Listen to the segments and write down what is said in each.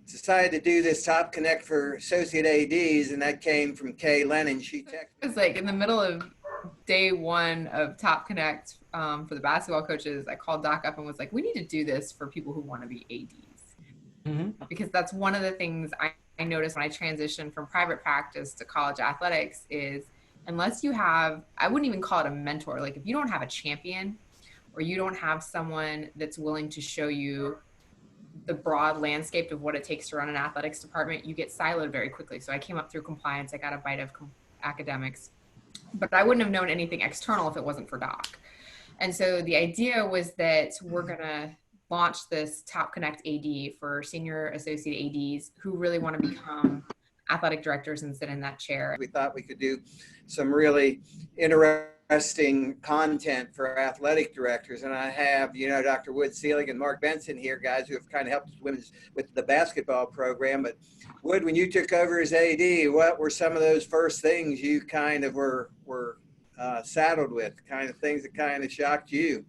decided to do this TopConnect for associate ADs, and that came from Kay Lennon. She texted. It was like in the middle of day one of TopConnect for the basketball coaches. I called Doc up and was like, we need to do this for people who want to be ADs. Mm-hmm. Because that's one of the things I noticed when I transitioned from private practice to college athletics is unless you have, I wouldn't even call it a mentor. Like if you don't have a champion or you don't have someone that's willing to show you the broad landscape of what it takes to run an athletics department, you get siloed very quickly. So I came up through compliance. I got a bite of academics, but I wouldn't have known anything external if it wasn't for Doc. And so the idea was that we're going to launch this TopConnect AD for senior associate ADs who really want to become athletic directors and sit in that chair. We thought we could do some really interesting content for athletic directors. And I have, Dr. Wood Seelig and Mark Benson here, guys who have kind of helped women's with the basketball program. But Wood, when you took over as AD, what were some of those first things you kind of were saddled with, kind of things that kind of shocked you?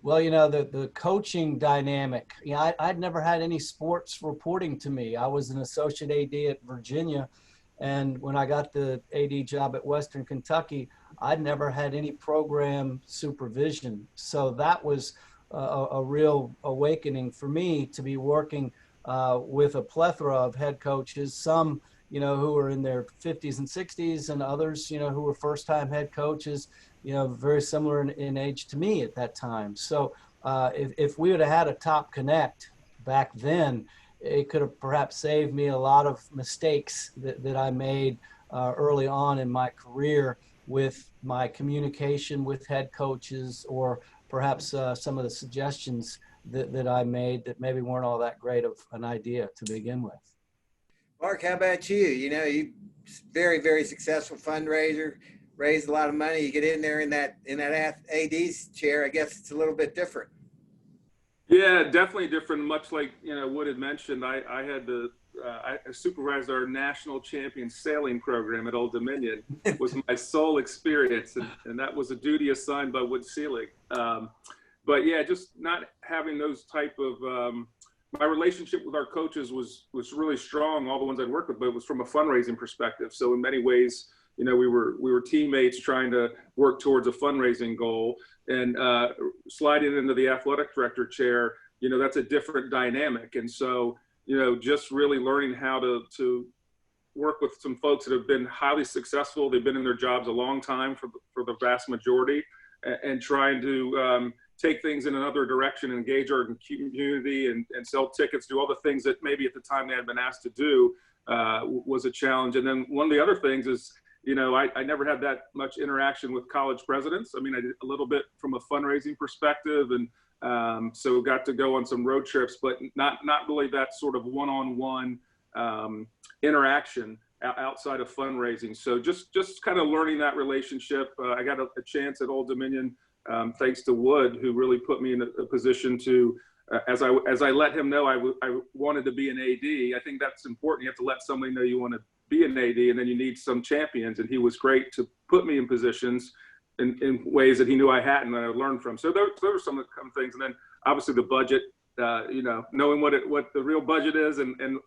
Well, the coaching dynamic, I'd never had any sports reporting to me. I was an associate AD at Virginia. And when I got the AD job at Western Kentucky, I'd never had any program supervision. So that was a real awakening for me to be working with a plethora of head coaches, some, who were in their 50s and 60s and others, who were first-time head coaches, very similar in age to me at that time. So if we would have had a TopConnect back then, it could have perhaps saved me a lot of mistakes that I made early on in my career with my communication with head coaches, or perhaps some of the suggestions that I made that maybe weren't all that great of an idea to begin with. Mark, how about you? You very, very successful fundraiser, raised a lot of money. You get in there in that AD's chair. I guess it's a little bit different. Yeah, definitely different. Much like Wood had mentioned, I had I supervised our national champion sailing program at Old Dominion. Was my sole experience, and that was a duty assigned by Wood Seelig. But yeah, just not having those type of my relationship with our coaches was really strong. All the ones I'd worked with, but it was from a fundraising perspective. So in many ways, we were teammates trying to work towards a fundraising goal, and sliding into the athletic director chair, that's a different dynamic. And so, just really learning how to work with some folks that have been highly successful. They've been in their jobs a long time for the vast majority, and trying to take things in another direction, engage our community and sell tickets, do all the things that maybe at the time they had been asked to do was a challenge. And then one of the other things is, I never had that much interaction with college presidents. I mean, I did a little bit from a fundraising perspective, and so got to go on some road trips, but not really that sort of one-on-one interaction outside of fundraising. So just kind of learning that relationship. I got a chance at Old Dominion, thanks to Wood, who really put me in a position to, as I let him know I wanted to be an AD. I think that's important. You have to let somebody know you want to be an AD, and then you need some champions. And he was great to put me in positions in ways that he knew I hadn't, and I learned from. So those are some of the things. And then obviously the budget, knowing what the real budget is and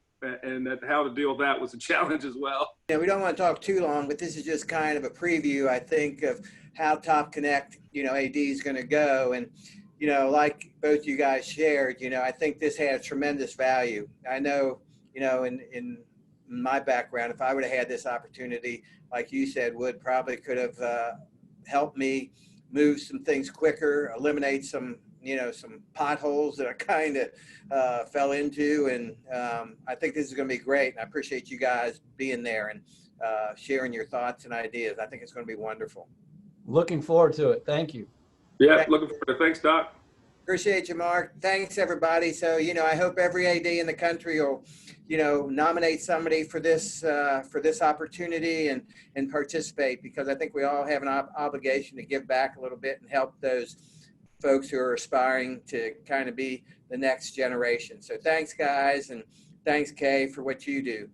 how to deal with that was a challenge as well. Yeah, we don't want to talk too long, but this is just kind of a preview, I think, of how TopConnect, AD is going to go. And, like both you guys shared, I think this has tremendous value. I know, in my background, if I would have had this opportunity, like you said, Wood probably could have helped me move some things quicker, eliminate some potholes that I kind of fell into. And I think this is going to be great. And I appreciate you guys being there and sharing your thoughts and ideas. I think it's going to be wonderful. Looking forward to it. Thank you. Yeah, looking forward to it. Thanks, Doc. Appreciate you, Mark. Thanks, everybody. So, I hope every AD in the country will, nominate somebody for this opportunity and participate, because I think we all have an obligation to give back a little bit and help those folks who are aspiring to kind of be the next generation. So thanks, guys, and thanks, Kay, for what you do.